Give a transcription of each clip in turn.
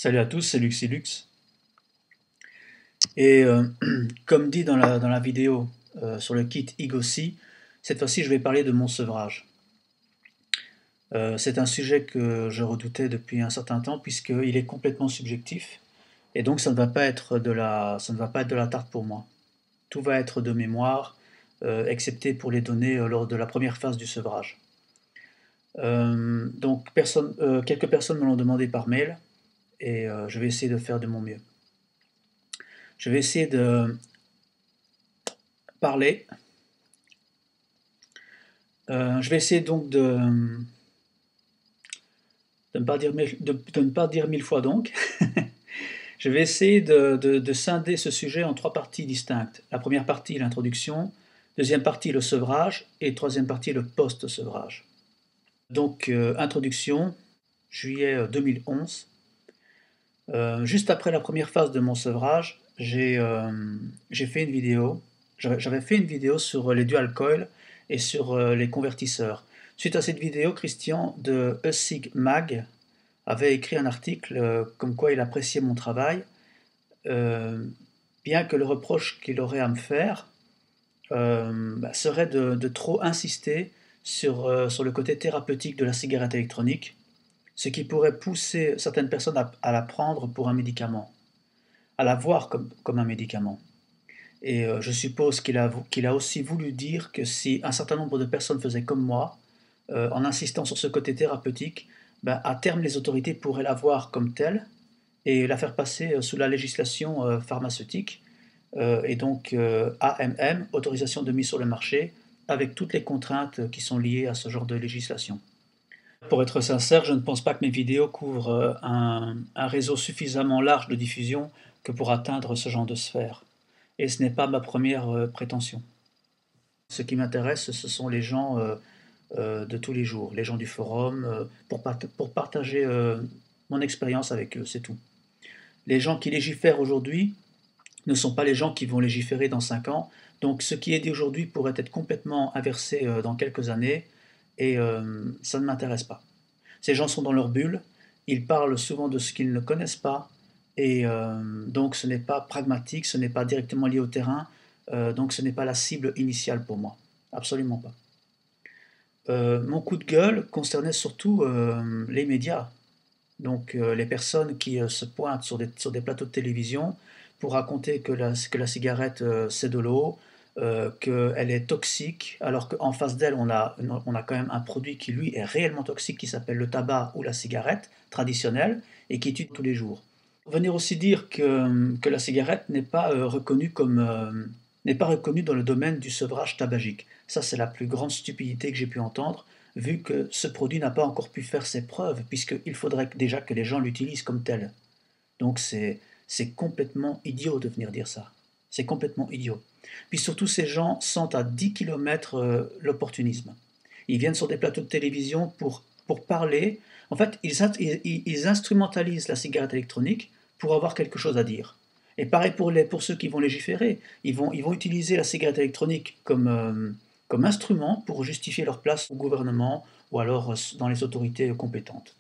Salut à tous, c'est Luxilux. Et comme dit dans la vidéo sur le kit Igossi, cette fois-ci je vais parler de mon sevrage. C'est un sujet que je redoutais depuis un certain temps puisqu'il est complètement subjectif et donc ça ne va pas être de la tarte pour moi. Tout va être de mémoire, excepté pour les données lors de la première phase du sevrage. Donc quelques personnes me l'ont demandé par mail et je vais essayer de faire de mon mieux. Je vais essayer de parler. Je vais essayer donc de ne pas dire mille fois donc. Je vais essayer de scinder ce sujet en trois parties distinctes. La première partie, l'introduction, deuxième partie, le sevrage, et troisième partie, le post-sevrage. Donc, introduction, juillet 2011. Juste après la première phase de mon sevrage, j'ai fait une vidéo. J'avais fait une vidéo sur les dual coil et sur les convertisseurs. Suite à cette vidéo, Christian de Usig Mag avait écrit un article comme quoi il appréciait mon travail, bien que le reproche qu'il aurait à me faire serait de trop insister sur le côté thérapeutique de la cigarette électronique, ce qui pourrait pousser certaines personnes à la prendre pour un médicament, à la voir comme un médicament. Et je suppose qu'il a aussi voulu dire que si un certain nombre de personnes faisaient comme moi, en insistant sur ce côté thérapeutique, à terme les autorités pourraient la voir comme telle et la faire passer sous la législation pharmaceutique, et donc AMM, autorisation de mise sur le marché, avec toutes les contraintes qui sont liées à ce genre de législation. Pour être sincère, je ne pense pas que mes vidéos couvrent un réseau suffisamment large de diffusion que pour atteindre ce genre de sphère. Et ce n'est pas ma première prétention. Ce qui m'intéresse, ce sont les gens de tous les jours, les gens du forum, pour partager mon expérience avec eux, c'est tout. Les gens qui légifèrent aujourd'hui ne sont pas les gens qui vont légiférer dans 5 ans, donc ce qui est dit aujourd'hui pourrait être complètement inversé dans quelques années, et ça ne m'intéresse pas. Ces gens sont dans leur bulle, ils parlent souvent de ce qu'ils ne connaissent pas, et donc ce n'est pas pragmatique, ce n'est pas directement lié au terrain, donc ce n'est pas la cible initiale pour moi, absolument pas. Mon coup de gueule concernait surtout les médias, donc les personnes qui se pointent sur des plateaux de télévision pour raconter que la cigarette c'est de l'eau, qu'elle est toxique, alors qu'en face d'elle on a quand même un produit qui lui est réellement toxique qui s'appelle le tabac ou la cigarette traditionnelle et qui tue tous les jours. Venir aussi dire que la cigarette n'est pas reconnue n'est pas reconnue dans le domaine du sevrage tabagique. Ça, c'est la plus grande stupidité que j'ai pu entendre, vu que ce produit n'a pas encore pu faire ses preuves, puisqu'il faudrait déjà que les gens l'utilisent comme tel. Donc c'est complètement idiot de venir dire ça. C'est complètement idiot. Puis surtout, ces gens sentent à 10 km l'opportunisme. Ils viennent sur des plateaux de télévision pour parler. En fait, ils instrumentalisent la cigarette électronique pour avoir quelque chose à dire. Et pareil pour ceux qui vont légiférer. Ils vont utiliser la cigarette électronique comme instrument pour justifier leur place au gouvernement ou alors dans les autorités compétentes.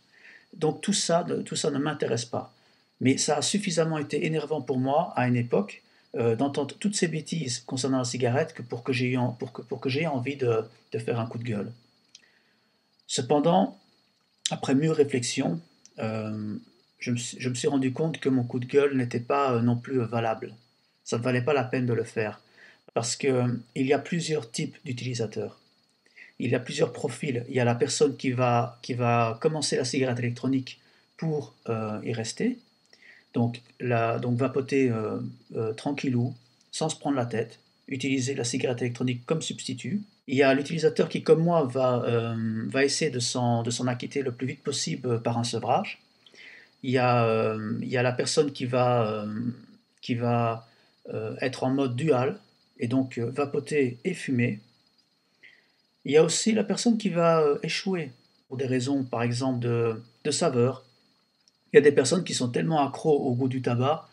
Donc tout ça ne m'intéresse pas. Mais ça a suffisamment été énervant pour moi à une époque d'entendre toutes ces bêtises concernant la cigarette pour que j'aie envie de faire un coup de gueule. Cependant, après mûre réflexion, je me suis rendu compte que mon coup de gueule n'était pas non plus valable. Ça ne valait pas la peine de le faire. Parce qu'il y a plusieurs types d'utilisateurs. Il y a plusieurs profils. Il y a la personne qui va commencer la cigarette électronique pour y rester. Donc vapoter tranquillou, sans se prendre la tête, utiliser la cigarette électronique comme substitut. Il y a l'utilisateur qui, comme moi, va essayer de s'en acquitter le plus vite possible par un sevrage. Il y a la personne qui va être en mode dual, et donc vapoter et fumer. Il y a aussi la personne qui va échouer, pour des raisons par exemple de saveur. Il y a des personnes qui sont tellement accros au goût du tabac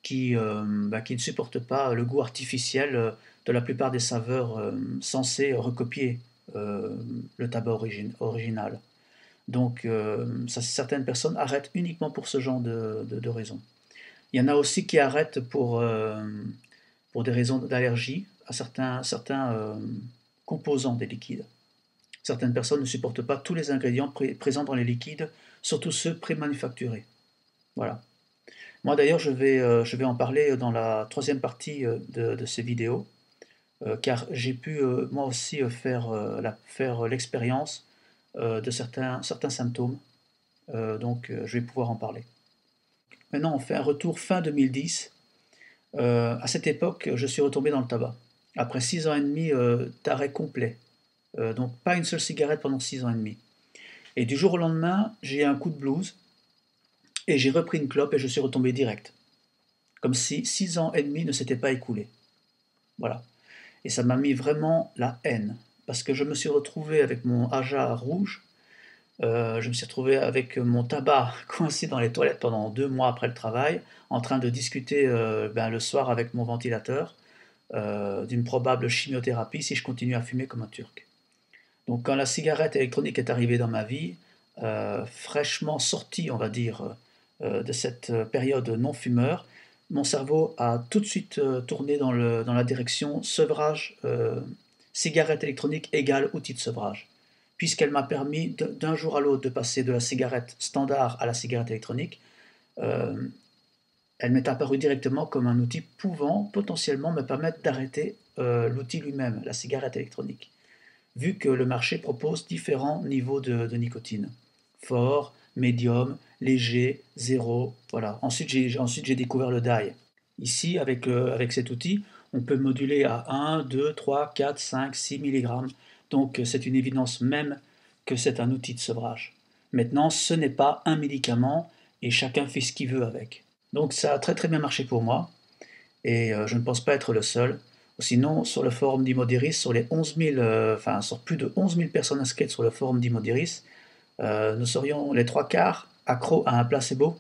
qui ne supportent pas le goût artificiel de la plupart des saveurs censées recopier le tabac original. Donc certaines personnes arrêtent uniquement pour ce genre de raisons. Il y en a aussi qui arrêtent pour des raisons d'allergie à certains composants des liquides. Certaines personnes ne supportent pas tous les ingrédients présents dans les liquides, surtout ceux prémanufacturés. Voilà. Moi d'ailleurs, je vais en parler dans la troisième partie de ces vidéos, car j'ai pu moi aussi faire l'expérience de certains symptômes, donc je vais pouvoir en parler. Maintenant, on fait un retour fin 2010. À cette époque, je suis retombé dans le tabac, après 6 ans et demi d'arrêt complet. Donc pas une seule cigarette pendant 6 ans et demi. Et du jour au lendemain, j'ai eu un coup de blues, et j'ai repris une clope et je suis retombé direct. Comme si 6 ans et demi ne s'étaient pas écoulés. Voilà. Et ça m'a mis vraiment la haine, parce que je me suis retrouvé avec mon aja rouge, je me suis retrouvé avec mon tabac coincé dans les toilettes pendant 2 mois après le travail, en train de discuter le soir avec mon ventilateur d'une probable chimiothérapie si je continue à fumer comme un turc. Donc quand la cigarette électronique est arrivée dans ma vie, fraîchement sortie, on va dire, de cette période non-fumeur, mon cerveau a tout de suite tourné dans la direction sevrage, cigarette électronique égale outil de sevrage, puisqu'elle m'a permis d'un jour à l'autre de passer de la cigarette standard à la cigarette électronique. Elle m'est apparue directement comme un outil pouvant potentiellement me permettre d'arrêter l'outil lui-même, la cigarette électronique, vu que le marché propose différents niveaux de nicotine. Fort, médium, léger, zéro, voilà. Ensuite j'ai découvert le dye. Ici, avec cet outil, on peut moduler à 1, 2, 3, 4, 5, 6 mg. Donc c'est une évidence même que c'est un outil de sevrage. Maintenant, ce n'est pas un médicament et chacun fait ce qu'il veut avec. Donc ça a très très bien marché pour moi et je ne pense pas être le seul. Sinon, sur le forum d'Imodiris, sur plus de 11 000 personnes inscrites sur le forum d'Imodiris, nous serions les 3/4 accros à un placebo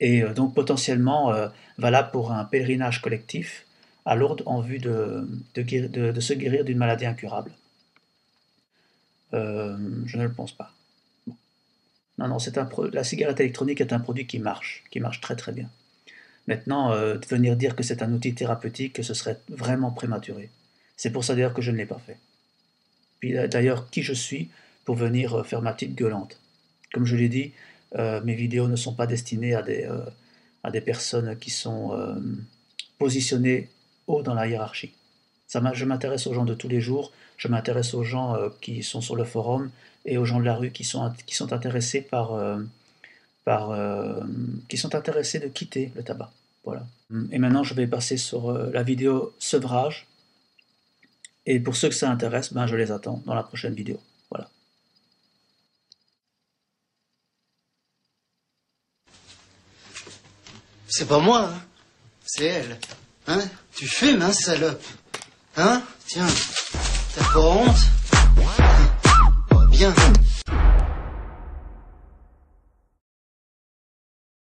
et donc potentiellement valable pour un pèlerinage collectif à Lourdes en vue de se guérir d'une maladie incurable. Je ne le pense pas. Bon. Non, la cigarette électronique est un produit qui marche très très bien. Maintenant, venir dire que c'est un outil thérapeutique, ce serait vraiment prématuré. C'est pour ça d'ailleurs que je ne l'ai pas fait. Puis d'ailleurs, qui je suis pour venir faire ma petite gueulante. Comme je l'ai dit, mes vidéos ne sont pas destinées à des personnes qui sont positionnées haut dans la hiérarchie. Je m'intéresse aux gens de tous les jours, je m'intéresse aux gens qui sont sur le forum et aux gens de la rue qui sont intéressés qui sont intéressés de quitter le tabac. Voilà. Et maintenant, je vais passer sur la vidéo sevrage. Et pour ceux que ça intéresse, je les attends dans la prochaine vidéo. Voilà. C'est pas moi, hein. C'est elle. Hein? Tu fumes, hein, salope? Hein? Tiens, t'as pas honte? Oh, bien.